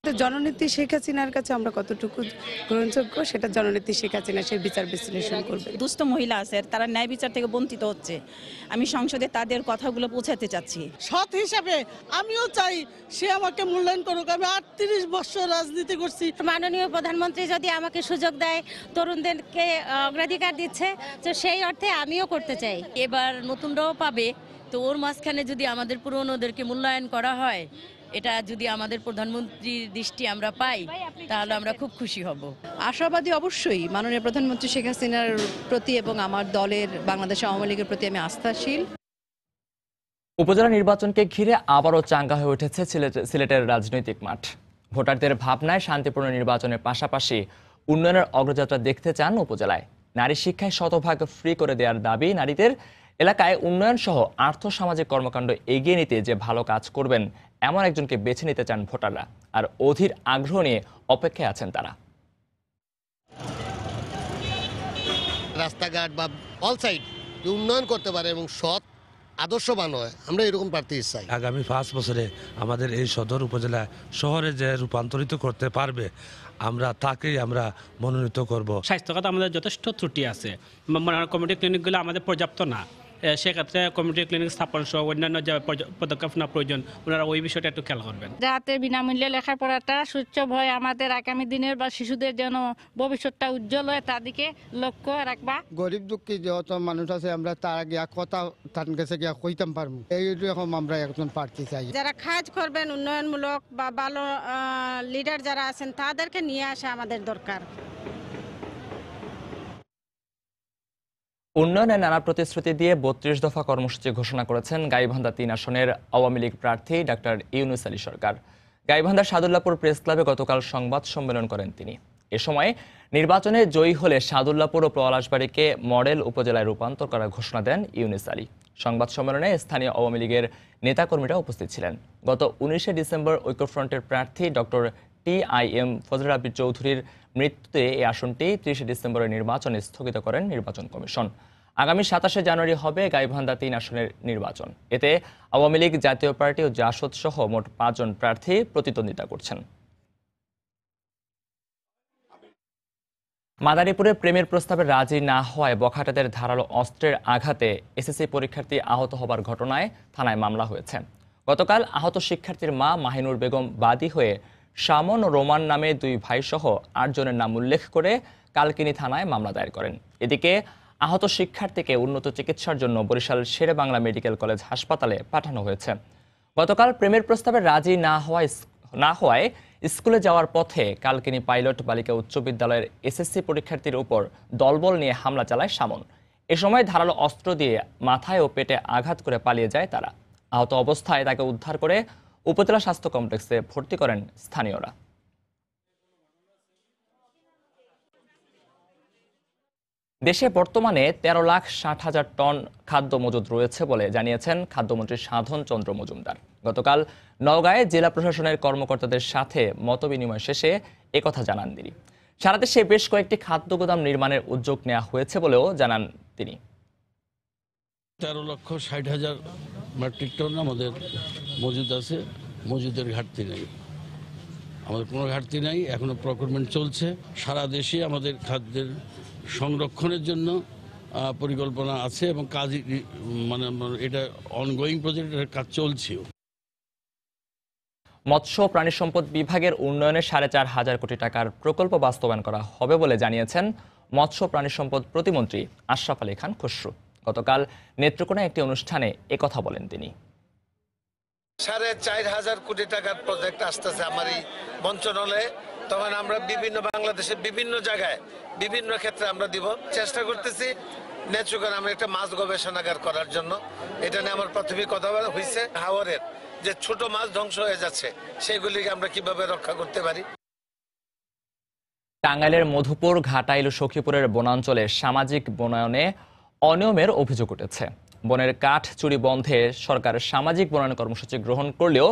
জননেত্রী শেখ হাসিনার কাছে আমরা কতটুকু গ্রহণযোগ্য সেটা জননেত্রী শেখ হাসিনা সে বিচার বিশ্লেষণ করবে। দুস্থ মহিলা আছে, তারা ন্যায় বিচার থেকে বঞ্চিত হচ্ছে। আমি সংসদে তাদের কথাগুলো পৌঁছাতে চাচ্ছি। সৎ হিসাবে আমিও চাই সে আমাকে মূল্যায়ন করুক। আমি 38 বছর রাজনীতি করছি। মাননীয় প্রধানমন্ত্রী যদি আমাকে সুযোগ দেয়, তরুণদেরকে অগ্রাধিকার দিচ্ছে, তো সেই অর্থে আমিও করতে চাই। এবার নতুনরাও পাবে, তো ওর মাঝখানে যদি আমাদের পুরনোদেরকে মূল্যায়ন করা হয়, এটা যদি আমাদের প্রধানমন্ত্রীর দৃষ্টি আমরা পাই, তাহলে আমরা খুব খুশি হব। আশাবাদী অবশ্যই মাননীয় প্রধানমন্ত্রী শেখ হাসিনার প্রতি এবং আমার দলের বাংলাদেশ আওয়ামী লীগের প্রতি আমি আস্থাশীল। উপজেলা নির্বাচনকে ঘিরে আবারও চাঙ্গা হয়ে উঠেছে সিলেটের রাজনৈতিক মাঠ। ভোটারদের ভাবনায় শান্তিপূর্ণ নির্বাচনের পাশাপাশি উন্নয়নের অগ্রযাত্রা দেখতে চান উপজেলায়। নারী শিক্ষায় শতভাগ ফ্রি করে দেওয়ার দাবি নারীদের। এলাকায় উন্নয়ন সহ আর্থসামাজিক কর্মকাণ্ড এগিয়ে নিতে যে ভালো কাজ করবেন এমন একজনকে বেছে নিতে চান ভোটাররা, আর অধীর আগ্রহ নিয়ে অপেক্ষায় আছেন তারা। রাস্তাঘাট বা অল সাইড উন্নয়ন করতে পারে এবং সৎ আদর্শবান হয়, আমরা এরকম প্রার্থী চাই। আগামী 5 বছরে আমাদের এই সদর উপজেলা শহরে যে রূপান্তরিত করতে পারবে, তাকেই আমরা মনোনীত করব। স্বাস্থ্যখাত আমাদের যথেষ্ট ত্রুটি আছে, কমিউনিটি ক্লিনিকগুলো আমাদের পর্যাপ্ত না। সেক্ষেত্রে কমিউনিটি ক্লিনিক স্থাপন সহ অন্যান্য যে পদক্ষেপ নেওয়া প্রয়োজন, ওনারা ওই বিষয়টা একটু খেয়াল করবেন। যাতে বিনামূল্যে লেখাপড়াটা সুচ্ছভ হয়, আমাদের আগামী দিনের বা শিশুদের যেন ভবিষ্যৎটা উজ্জ্বল হয়, তার দিকে লক্ষ্য রাখবা। গরিব দুঃখী যত মানুষ আছে আমরা তার গিয়া কথা তার কাছে গিয়া কইতাম পারবো, এইরকম আমরা একজন প্রার্থী চাই। যারা কাজ করবেন উন্নয়নমূলক বা ভালো লিডার যারা আছেন, তাদেরকে নিয়ে আসা আমাদের দরকার। উন্নয়নের নানা প্রতিশ্রুতি দিয়ে 32 দফা কর্মসূচি ঘোষণা করেছেন গাইবান্ধা 3 আসনের আওয়ামী লীগ প্রার্থী ডাক্তার ইউনুস আলী সরকার। গাইবান্ধার সাদুল্লাপুর প্রেস ক্লাবে গতকাল সংবাদ সম্মেলন করেন তিনি। এ সময় নির্বাচনে জয়ী হলে সাদুল্লাপুর ও পলাশবাড়ীকে মডেল উপজেলায় রূপান্তর করার ঘোষণা দেন ইউনুস আলী। সংবাদ সম্মেলনে স্থানীয় আওয়ামী লীগের নেতাকর্মীরা উপস্থিত ছিলেন। গত 19শে ডিসেম্বর ঐক্যফ্রন্টের প্রার্থী ডক্টর TIM ফজল আবির চৌধুরীর মৃত্যুতে এই আসনটি 30শে ডিসেম্বরের নির্বাচনে স্থগিত করেন নির্বাচন কমিশন। আগামী 27শে জানুয়ারি হবে গাইবান্ধা 3 আসনের নির্বাচন। এতে আওয়ামী লীগ, জাতীয় পার্টি ও জাসদ সহ মোট 5 জন প্রার্থী প্রতিদ্বন্দ্বিতা করছেন। মাদারীপুরে প্রেমের প্রস্তাবে রাজি না হওয়ায় বখাটেদের ধারালো অস্ত্রের আঘাতে SSC পরীক্ষার্থী আহত হবার ঘটনায় থানায় মামলা হয়েছে। গতকাল আহত শিক্ষার্থীর মা মাহিনুর বেগম বাদী হয়ে শামন ও রোমান নামে 2 ভাই সহ 8 জনের নাম উল্লেখ করে কালকিনি থানায় মামলা দায়ের করেন। এদিকে আহত শিক্ষার্থীকে উন্নত চিকিৎসার জন্য বরিশাল শেরেবাংলা মেডিকেল কলেজ হাসপাতালে পাঠানো হয়েছে। গতকাল প্রেমের প্রস্তাবে রাজি না হওয়ায় স্কুলে যাওয়ার পথে কালকিনি পাইলট বালিকা উচ্চ বিদ্যালয়ের SSC পরীক্ষার্থীর উপর দলবল নিয়ে হামলা চালায় শামন। এ সময় ধারালো অস্ত্র দিয়ে মাথায় ও পেটে আঘাত করে পালিয়ে যায় তারা। আহত অবস্থায় তাকে উদ্ধার করে উপজেলা স্বাস্থ্য কমপ্লেক্সে ভর্তি করেন স্থানীয়রা। দেশে বর্তমানে 13,60,000 টন খাদ্য মজুদ রয়েছে বলে জানিয়েছেন খাদ্যমন্ত্রী সাধন চন্দ্র মজুমদার। গতকাল নওগাঁয় জেলা প্রশাসনের কর্মকর্তাদের সাথে মতবিনিময় শেষে একথা জানান তিনি। সারা দেশে বেশ কয়েকটি খাদ্য গোদাম নির্মাণের উদ্যোগ নেওয়া হয়েছে বলেও জানান তিনি। 13,60,000 মেট্রিক টন আমাদের মজুদ আছে, মজুদের ঘাটতি নেই, আমাদের কোনো ঘাটতি নাই। এখনো প্রকিউরমেন্ট চলছে। সারা দেশে আমাদের খাদ্যের সংরক্ষণের জন্য পরিকল্পনা আছে এবং কাজ এটা অনগোয়িং প্রজেক্টের কাজ চলছেও। মৎস্য প্রাণী সম্পদ বিভাগের উন্নয়নে 4,500 কোটি টাকার প্রকল্প বাস্তবায়ন করা হবে বলে জানিয়েছেন মৎস্য প্রাণী সম্পদ প্রতিমন্ত্রী আশরাফ আলী খান খসরু। গতকাল নেত্রকোনায় একটি অনুষ্ঠানে একথা বলেন তিনি। 4,500 কোটি টাকার প্রজেক্ট আসতেছে আমার এই মন্ত্রণালয়ে। তখন আমরা বাংলাদেশের বিভিন্ন জায়গায় বিভিন্ন ক্ষেত্রে আমরা দিব চেষ্টা করতেছি। নেত্রকোনা আমরা একটা মাছ গবেষণাগার করার জন্য, এটা নিয়ে আমার প্রাথমিক কথা হয়েছে। হাওরের যে ছোট মাছ ধ্বংস হয়ে যাচ্ছে সেগুলিকে আমরা কিভাবে রক্ষা করতে পারি। টাঙ্গাইলের মধুপুর, ঘাটাইল ও সখীপুরের বনাঞ্চলে সামাজিক বনায়নে অনিয়মের অভিযোগ উঠেছে। বনের কাঠ চুরি বন্ধে সরকার সামাজিক বনায়ন কর্মসূচি গ্রহণ করলেও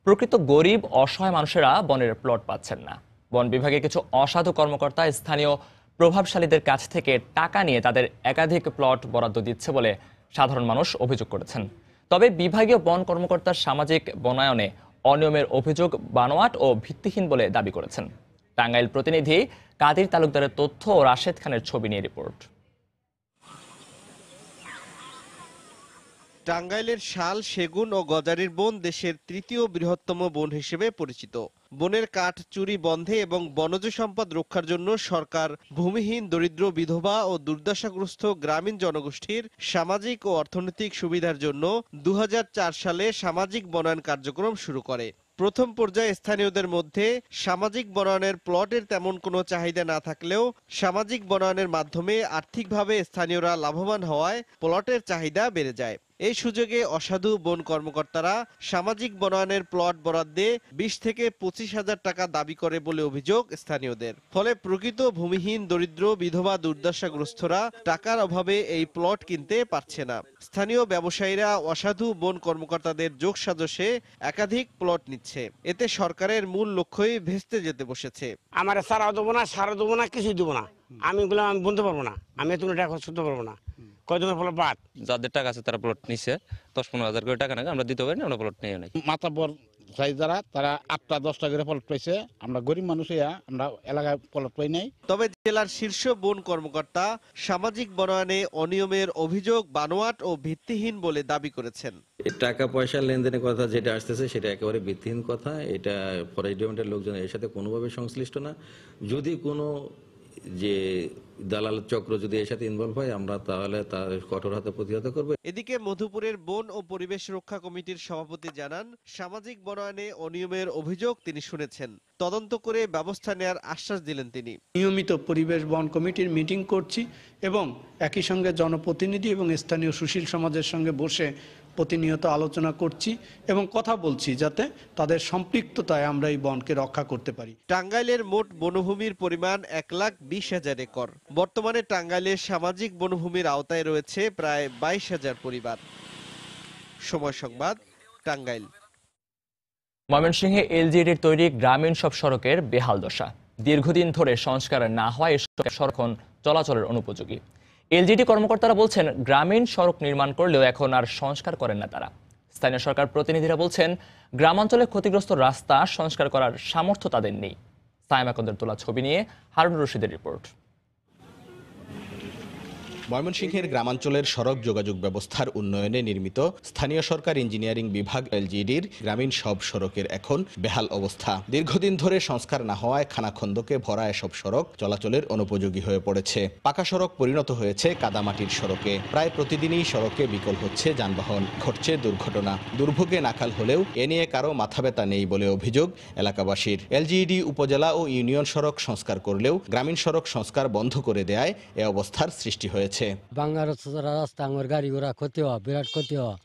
প্রকৃত গরিব অসহায় মানুষেরা বনের প্লট পাচ্ছেন না। বন বিভাগের কিছু অসাধু কর্মকর্তা স্থানীয় প্রভাবশালীদের কাছ থেকে টাকা নিয়ে তাদের একাধিক প্লট বরাদ্দ দিচ্ছে বলে সাধারণ মানুষ অভিযোগ করেছেন। তবে বিভাগীয় বন কর্মকর্তার সামাজিক বনায়নে অনিয়মের অভিযোগ বানোয়াট ও ভিত্তিহীন বলে দাবি করেছেন। টাঙ্গাইল প্রতিনিধি কাদির তালুকদারের তথ্য ও রাশেদ খানের ছবি নিয়ে রিপোর্ট। টাঙ্গাইলের শাল, সেগুন ও গজারির বন দেশের তৃতীয় বৃহত্তম বন হিসেবে পরিচিত। বনের কাঠ চুরি বন্ধে এবং বনজ সম্পদ রক্ষার জন্য সরকার ভূমিহীন, দরিদ্র, বিধবা ও দুর্দশাগ্রস্ত গ্রামীণ জনগোষ্ঠীর সামাজিক ও অর্থনৈতিক সুবিধার জন্য 2004 সালে সামাজিক বনায়ন কার্যক্রম শুরু করে। প্রথম পর্যায়ে স্থানীয়দের মধ্যে সামাজিক বনায়নের প্লটের তেমন কোনো চাহিদা না থাকলেও সামাজিক বনায়নের মাধ্যমে আর্থিকভাবে স্থানীয়রা লাভবান হওয়ায় প্লটের চাহিদা বেড়ে যায়। এই সুযোগে অসাধু বন কর্মকর্তারা সামাজিক বনায়নের প্লট বরাদ্দে 20 থেকে 25,000 টাকা দাবি করে বলে অভিযোগ স্থানীয়দের। ফলে প্রকৃত ভূমিহীন, দরিদ্র, বিধবা, দুর্দশাগ্রস্তরা টাকার অভাবে এই প্লট কিনতে পারছে না। স্থানীয় ব্যবসায়ীরা অসাধু বন কর্মকর্তাদের যোগসাজশে একাধিক প্লট নিচ্ছে। এতে সরকারের মূল লক্ষ্যই ভেস্তে যেতে বসেছে। আমার সারাও দেবো না, সারা দেবো না, কিছুই দেবো না। আমি বলতে পারবো না, আমি এত টাকা শুনতে পারবো না। কয়জনের প্লট বাদ, যাদের টাকা আছে তারা প্লট নিচ্ছে। 10-15 করে টাকা নাকি আমরা দিতে পারি না, আমরা প্লট নিয়ে নাই। মাতাবর সাইজ যারা তারা 8টা-10টা করে প্লট পাইছে। আমরা গরিব মানুষ আমরা এলাকায় প্লট পাই নাই। তবে জেলার শীর্ষ বন কর্মকর্তা সামাজিক বনায়নে অনিয়মের অভিযোগ বানোয়াট ও ভিত্তিহীন বলে দাবি করেছেন। টাকা পয়সা লেনদেনের কথা যেটা আসতেছে সেটা একেবারে ভিত্তিহীন কথা। এটা ফরেস্ট ডিপার্টমেন্টের লোকজন এর সাথে কোনোভাবে সংশ্লিষ্ট না। যদি কোনো যে দালাল চক্র যদি এর সাথে ইনভলভ হয়, আমরা তাহলে তার কঠোর হাতে প্রতিহত করব। এদিকে মধুপুরের বন ও পরিবেশ রক্ষা কমিটির সভাপতি জানান, সামাজিক বনায়নে অনিয়মের অভিযোগ তিনি শুনেছেন, তদন্ত করে ব্যবস্থা নেওয়ার আশ্বাস দিলেন তিনি। নিয়মিত পরিবেশ বন কমিটির মিটিং করছি এবং একই সঙ্গে জনপ্রতিনিধি এবং স্থানীয় সুশীল সমাজের সঙ্গে বসে প্রতিনিয়ত আলোচনা করছি এবং কথা বলছি যাতে তাদের সম্পৃক্ততায় আমরা এই বনকে রক্ষা করতে পারি। টাঙ্গাইলের মোট বনভূমির পরিমাণ 1,20,000 একর। বর্তমানে টাঙ্গাইলের সামাজিক বনভূমির আওতায় রয়েছে প্রায় 22,000 পরিবার। সময় সংবাদ, টাঙ্গাইল। ময়মনসিংহে এলজিডির তৈরি গ্রামীণ সব সড়কের বেহাল দশা। দীর্ঘদিন ধরে সংস্কার না হওয়ায় সড়ক চলাচলের অনুপযোগী। এলজিডি কর্মকর্তারা বলছেন, গ্রামীণ সড়ক নির্মাণ করলেও এখন আর সংস্কার করেন না তারা। স্থানীয় সরকার প্রতিনিধিরা বলছেন, গ্রামাঞ্চলে ক্ষতিগ্রস্ত রাস্তা সংস্কার করার সামর্থ্য তাদের নেই। সাইমাকন্দের তোলা ছবি নিয়ে হারুন রশিদের রিপোর্ট। ময়মনসিংহের গ্রামাঞ্চলের সড়ক যোগাযোগ ব্যবস্থার উন্নয়নে নির্মিত স্থানীয় সরকার ইঞ্জিনিয়ারিং বিভাগ এলজিডির গ্রামীণ সব সড়কের এখন বেহাল অবস্থা। দীর্ঘদিন ধরে সংস্কার না হওয়ায় খানাখন্দকে ভরা এসব সড়ক চলাচলের অনুপযোগী হয়ে পড়েছে। পাকা সড়ক পরিণত হয়েছে কাদামাটির সড়কে। প্রায় প্রতিদিনই সড়কে বিকল হচ্ছে যানবাহন, ঘটছে দুর্ঘটনা। দুর্ভোগে নাকাল হলেও এ নিয়ে কারো মাথা ব্যথা নেই বলে অভিযোগ এলাকাবাসীর। এলজিইডি উপজেলা ও ইউনিয়ন সড়ক সংস্কার করলেও গ্রামীণ সড়ক সংস্কার বন্ধ করে দেয়ায় এ অবস্থার সৃষ্টি হয়েছে। বাংলার রাস্তা আমার গাড়ি ঘোড়া ক্ষতি হয়, বিরাট ক্ষতি হয়,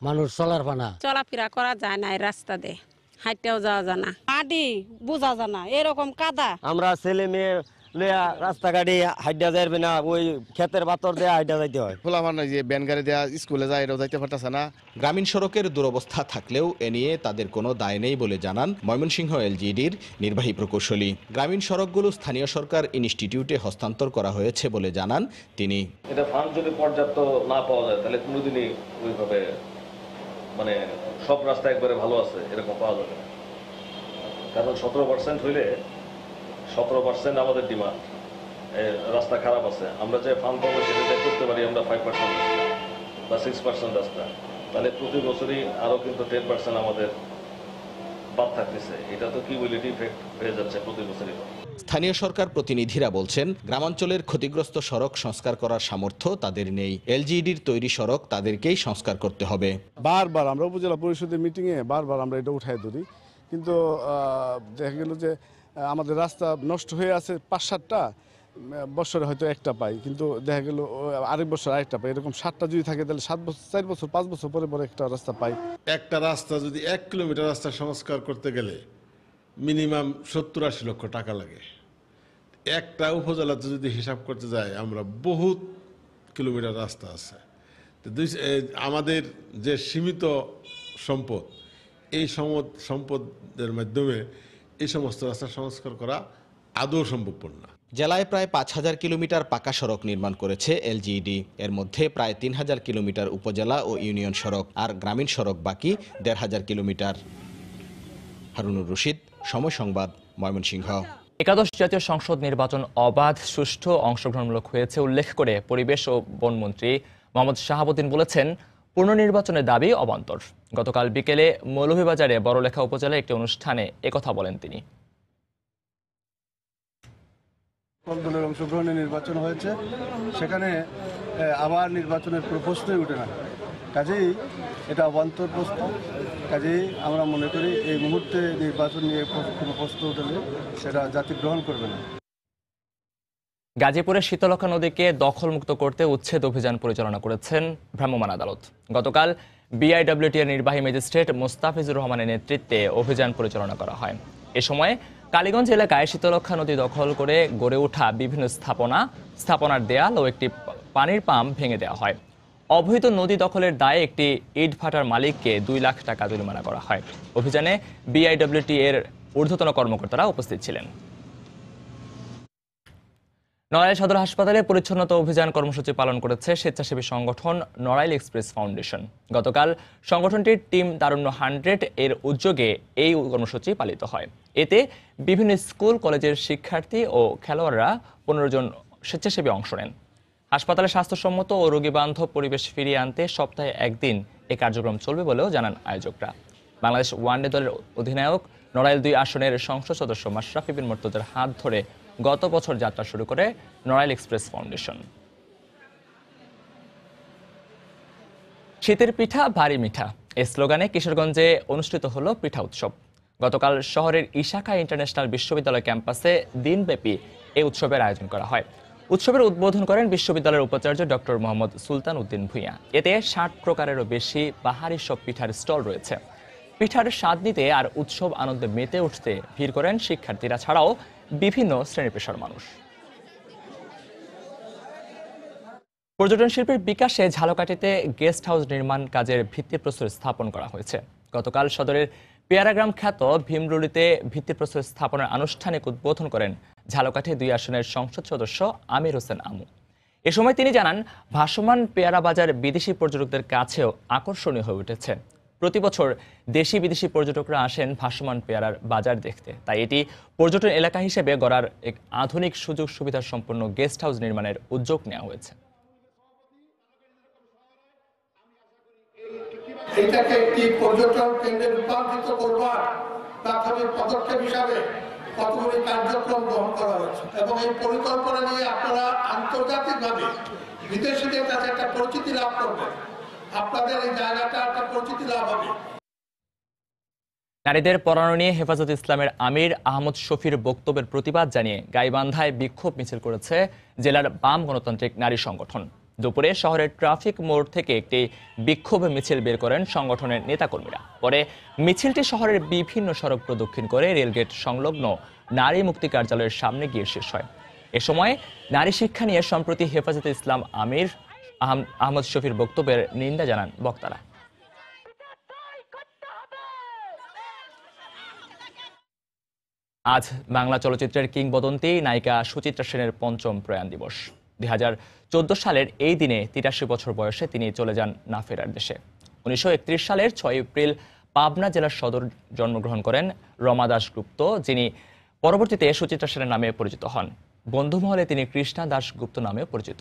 মানুষ চলার পানা চলাফেরা করা যায় না। রাস্তা দিয়ে হাঁটতেও যাওয়া যায় না, মাটি বোঝা যায় না, এরকম কাদা। আমরা ছেলে মেয়ে রাস্তাঘাটে হাইডা যাইবে না, ওই ক্ষেতের বাতর দেয়া হাইডা যাইতে হয়। খোলাফানা যে ব্যান গাড়ি দেয়া স্কুলে যায়, এটাও যাইতে পারতেছে না। গ্রামীণ সড়কের দুরবস্থা থাকলেও এ নিয়ে তাদের কোনো দায় নেই বলে জানান ময়মনসিংহ এলজিডির নির্বাহী প্রকৌশলী। গ্রামীণ সড়কগুলো স্থানীয় সরকার ইনস্টিটিউটে হস্তান্তর করা হয়েছে বলে জানান তিনি। এটা ফান্ড যদি পর্যাপ্ত না পাওয়া যায় তাহলে কোনোদিনই ওইভাবে সব রাস্তা একবারে ভালো আছে এরকম পাওয়া যাবে না। কারণ 17% হইলে 17% আমাদের ডিমান্ড, রাস্তা খারাপ আছে, আমরা যে ফান্ড পাবো সেটা করতে পারি আমরা 5% বা 6% রাস্তা, তাহলে প্রতি বছরই আরো কিন্তু 10% আমাদের বাদ থাকতেছে। এটা তো কিউমুলেটিভ ইফেক্ট হয়ে যাচ্ছে প্রতি বছরই। স্থানীয় সরকার প্রতিনিধিরা বলছেন, গ্রামাঞ্চলের ক্ষতিগ্রস্ত সড়ক সংস্কার করার সামর্থ্য তাদের নেই। এলজিইডির তৈরি সড়ক তাদেরকেই সংস্কার করতে হবে। বারবার আমরা উপজেলা পরিষদের মিটিংয়ে বারবার আমরা এটা উঠাই ধরি, কিন্তু দেখা গেল যে আমাদের রাস্তা নষ্ট হয়ে আছে 5-7টা, বছরে হয়তো একটা পাই, কিন্তু দেখা গেল আরেক বছর আরেকটা পাই। এরকম 7টা যদি থাকে তাহলে 7 বছর 4 বছর 5 বছর পরে পরে একটা রাস্তা পাই। একটা রাস্তা যদি 1 কিলোমিটার রাস্তা সংস্কার করতে গেলে মিনিমাম 70-80 লক্ষ টাকা লাগে। একটা উপজেলাতে যদি হিসাব করতে যায় আমরা বহুত কিলোমিটার রাস্তা আছে। তো আমাদের যে সীমিত সম্পদ, এই সম্পদের মাধ্যমে এই সমস্ত রাস্তা সংস্কার করা আদৌ সম্ভবপর না। জেলায় প্রায় ৫,০০০ কিলোমিটার পাকা সড়ক নির্মাণ করেছে এলজিইডি। এর মধ্যে প্রায় ৩,০০০ কিলোমিটার উপজেলা ও ইউনিয়ন সড়ক, আর গ্রামীণ সড়ক বাকি ১,৫০০ কিলোমিটার। হারুনুর রশিদ, সময় সংবাদ, ময়মনসিংহ। একাদশ জাতীয় সংসদ নির্বাচন অবাধ, সুষ্ঠু, অংশগ্রহণমূলক হয়েছে উল্লেখ করে পরিবেশ ও বনমন্ত্রী মোহাম্মদ শাহাবুদ্দিন বলেছেন, পুনর্নির্বাচনের দাবি অবান্তর। গতকাল বিকেলে মৌলভীবাজারে বড়লেখা উপজেলায় একটি অনুষ্ঠানে একথা বলেন তিনি। দলের অংশগ্রহণে নির্বাচন হয়েছে, সেখানে আবার নির্বাচনের প্রশ্নই উঠে না, কাজেই এটা অবান্তর প্রশ্ন। কাজেই আমরা মনে করি এই মুহূর্তে নির্বাচন নিয়ে কোনো প্রশ্ন উঠলে সেটা জাতি গ্রহণ করবে না। গাজীপুরের শীতলক্ষা নদীকে দখলমুক্ত করতে উচ্ছেদ অভিযান পরিচালনা করেছেন ভ্রাম্যমাণ আদালত। গতকাল বিআইডব্লিউটি এর নির্বাহী ম্যাজিস্ট্রেট মোস্তাফিজুর রহমানের নেতৃত্বে অভিযান পরিচালনা করা হয়। এ সময় কালীগঞ্জ এলাকায় শীতলক্ষা নদী দখল করে গড়ে ওঠা বিভিন্ন স্থাপনার দেয়াল ও একটি পানির পাম্প ভেঙে দেওয়া হয়। অবৈধ নদী দখলের দায়ে একটি ইটভাটার মালিককে ২ লাখ টাকা জরিমানা করা হয়। অভিযানে বিআইডব্লিউটি এর ঊর্ধ্বতন কর্মকর্তারা উপস্থিত ছিলেন। নড়াইল সদর হাসপাতালে পরিচ্ছন্নতা অভিযান কর্মসূচি পালন করেছে স্বেচ্ছাসেবী সংগঠন নড়াইল এক্সপ্রেস ফাউন্ডেশন। গতকাল সংগঠনটির টিম তারুণ্য 100 এর উদ্যোগে এই কর্মসূচি পালিত হয়। এতে বিভিন্ন স্কুল কলেজের শিক্ষার্থী ও খেলোয়াড়রা 15 জন স্বেচ্ছাসেবী অংশ নেন। হাসপাতালে স্বাস্থ্যসম্মত ও রোগীবান্ধব পরিবেশ ফিরিয়ে আনতে সপ্তাহে একদিন এই কার্যক্রম চলবে বলেও জানান আয়োজকরা। বাংলাদেশ ওয়ানডে দলের অধিনায়ক নড়াইল 2 আসনের সংসদ সদস্য মাশরাফি বিন মুর্তজার হাত ধরে গত বছর যাত্রা শুরু করে নড়াইল এক্সপ্রেস ফাউন্ডেশন। শীতের পিঠা ভারী মিঠা এই স্লোগানে কিশোরগঞ্জে অনুষ্ঠিত হলো পিঠা উৎসব। গতকাল শহরের ইশাখা ইন্টারন্যাশনাল বিশ্ববিদ্যালয় ক্যাম্পাসে দিনব্যাপী এই উৎসবের আয়োজন করা হয়। উৎসবের উদ্বোধন করেন বিশ্ববিদ্যালয়ের উপাচার্য ডক্টর মোহাম্মদ সুলতান উদ্দিন ভূঁইয়া। এতে 60 প্রকারেরও বেশি বাহারি সব পিঠার স্টল রয়েছে। পিঠার স্বাদ নিতে আর উৎসব আনন্দে মেতে উঠতে ভিড় করেন শিক্ষার্থীরা ছাড়াও বিভিন্ন শ্রেণী পেশার মানুষ। পর্যটন শিল্পের বিকাশে ঝালকাঠিতে গেস্ট হাউস নির্মাণ কাজের ভিত্তিপ্রস্তর স্থাপন করা হয়েছে। গতকাল সদরের পেয়ারাগ্রাম খ্যাত ভীমরুলিতে ভিত্তিপ্রস্তর স্থাপনের আনুষ্ঠানিক উদ্বোধন করেন ঝালকাঠি 2 আসনের সংসদ সদস্য আমির হোসেন আমু। এ সময় তিনি জানান, ভাসমান পেয়ারা বাজার বিদেশি পর্যটকদের কাছেও আকর্ষণীয় হয়ে উঠেছে। প্রতি বছর দেশি বিদেশি পর্যটকরা আসেন ভাসমান পেয়ারার বাজার দেখতে, তাই এটি পর্যটন এলাকা হিসেবে গড়ার এক আধুনিক সুযোগ সুবিধা সম্পন্ন গেস্ট হাউস নির্মাণের উদ্যোগ নেওয়া হয়েছে। এটাকে একটি পর্যটন কেন্দ্রে রূপান্তরিত করবার প্রাথমিক পদক্ষেপ হিসাবে কতগুলি কার্যক্রম গ্রহণ করা হয়েছে এবং এই পরিকল্পনা নিয়ে আপনারা আন্তর্জাতিকভাবে বিদেশিদের কাছে একটা পরিচিতি লাভ করবেন। আপনাদের এই জায়গাটা একটা পরিচিতি লাভ হবে। নারীদের পড়ানো নিয়ে হেফাজত ইসলামের আমির আহমদ শফির বক্তব্যের প্রতিবাদ জানিয়ে গাইবান্ধায় বিক্ষোভ মিছিল করেছে জেলার বাম গণতান্ত্রিক নারী সংগঠন। দুপুরে শহরের ট্রাফিক মোড় থেকে একটি বিক্ষোভ মিছিল বের করেন সংগঠনের নেতাকর্মীরা। পরে মিছিলটি শহরের বিভিন্ন সড়ক প্রদক্ষিণ করে রেলগেট সংলগ্ন নারী মুক্তি কার্যালয়ের সামনে গিয়ে শেষ হয়। এ সময় নারী শিক্ষা নিয়ে সম্প্রতি হেফাজত ইসলাম আমির আহমদ শফির বক্তব্যের নিন্দা জানান বক্তারা। আজ বাংলা চলচ্চিত্রের কিংবদন্তি নায়িকা সুচিত্রা সেনের ৫ম প্রয়াণ দিবস। 2014 সালের এই দিনে 83 বছর বয়সে তিনি চলে যান না ফেরার দেশে। 1931 সালের 6 এপ্রিল পাবনা জেলার সদর জন্মগ্রহণ করেন রমা দাশগুপ্ত, যিনি পরবর্তীতে সুচিত্রা সেনের নামে পরিচিত হন। বন্ধুমহলে তিনি কৃষ্ণা দাশগুপ্ত নামে পরিচিত।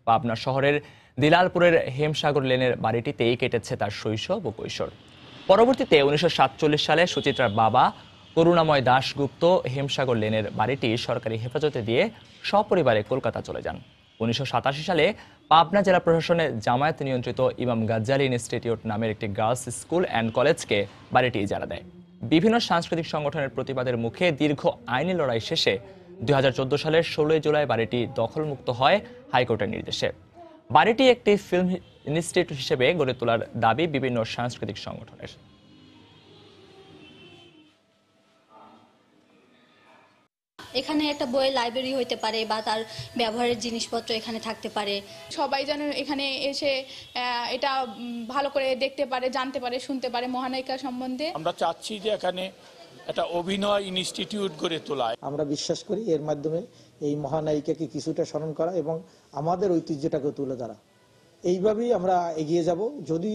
পাবনা শহরের দিলালপুরের হেমসাগর লেনের বাড়িটিতেই কেটেছে তার শৈশব ও কৈশোর। পরবর্তীতে 1947 সালে সুচিত্রার বাবা করুণাময় দাশগুপ্ত হেমসাগর লেনের বাড়িটি সরকারি হেফাজতে দিয়ে সপরিবারে কলকাতা চলে যান। 1987 সালে পাবনা জেলা প্রশাসনের জামায়াত নিয়ন্ত্রিত ইমাম গাজ্জালি ইনস্টিটিউট নামের একটি গার্লস স্কুল অ্যান্ড কলেজকে বাড়িটি ইজারা দেয়। বিভিন্ন সাংস্কৃতিক সংগঠনের প্রতিবাদের মুখে দীর্ঘ আইনি লড়াই শেষে 2014 সালের 16 জুলাই বাড়িটি দখলমুক্ত হয় হাইকোর্টের নির্দেশে। বাড়িটি একটি ফিল্ম ইনস্টিটিউট হিসেবে গড়ে তোলার দাবি বিভিন্ন সাংস্কৃতিক সংগঠনের। এখানে একটা বইয়ের লাইব্রেরি হইতে পারে বা তার ব্যবহারের জিনিসপত্র এখানে থাকতে পারে। সবাই যেন এখানে এসে এটা ভালো করে দেখতে পারে, জানতে পারে, শুনতে পারে মহানায়িকা সম্বন্ধে। আমরা চাচ্ছি যে এখানে একটা অভিনয় ইনস্টিটিউট গড়ে তোলা। আমরা বিশ্বাস করি এর মাধ্যমে এই মহানায়িকাকে কিছুটা স্মরণ করা এবং আমাদের ঐতিহ্যটাকে তুলে ধরা, এইভাবেই আমরা এগিয়ে যাব। যদি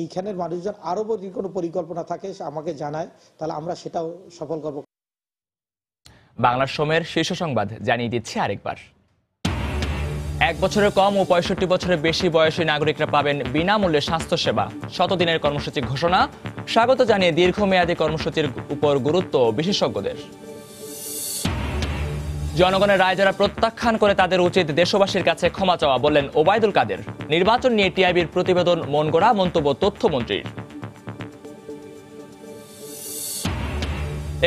এইখানের মানুষজন আরো কোনো পরিকল্পনা থাকে আমাকে জানায়, তাহলে আমরা সেটাও সফল করব। বাংলার সময়ের শীর্ষ সংবাদ জানিয়ে দিচ্ছি আরেকবার। 1 বছরের কম ও 65 বছরের বেশি বয়সী নাগরিকরা পাবেন বিনামূল্যে স্বাস্থ্যসেবা। 100 দিনের কর্মসূচি ঘোষণা, স্বাগত জানিয়ে দীর্ঘমেয়াদী কর্মসূচির উপর গুরুত্ব বিশেষজ্ঞদের। জনগণের রায় যারা প্রত্যাখ্যান করে তাদের উচিত দেশবাসীর কাছে ক্ষমা চাওয়া, বললেন ওবায়দুল কাদের। নির্বাচন নিয়ে টিআইবির প্রতিবেদন মন গড়া, মন্তব্য তথ্যমন্ত্রীর।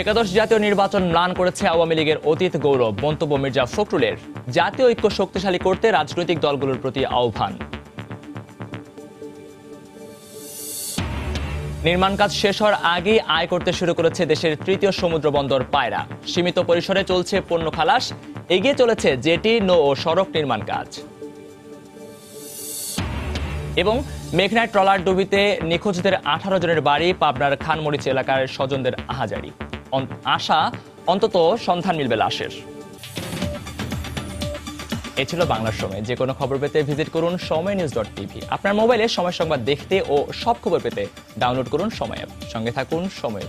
একাদশ জাতীয় নির্বাচন ম্লান করেছে আওয়ামী লীগের অতীত গৌরব, মন্তব্য মির্জা ফখরুলের। জাতীয় ঐক্য শক্তিশালী করতে রাজনৈতিক দলগুলোর প্রতি আহ্বান। নির্মাণ কাজ শেষ হওয়ার আগেই আয় করতে শুরু করেছে দেশের তৃতীয় সমুদ্র বন্দর পায়রা। সীমিত পরিসরে চলছে পণ্য খালাস, এগিয়ে চলেছে জেটি, নৌ ও সড়ক নির্মাণ কাজ। এবং মেঘনায় ট্রলার ডুবিতে নিখোঁজদের 18 জনের বাড়ি, পাবনার খানমরিচ এলাকার স্বজনদের আহাজারি। আশা অন্তত সন্ধান মিলবে লাশের। এ ছিল বাংলার সময়। যে কোনো খবর পেতে ভিজিট করুন সময়নিউজ.tv। আপনার মোবাইলে সময় সংবাদ দেখতে ও সব খবর পেতে ডাউনলোড করুন সময় অ্যাপ। সঙ্গে থাকুন সময়।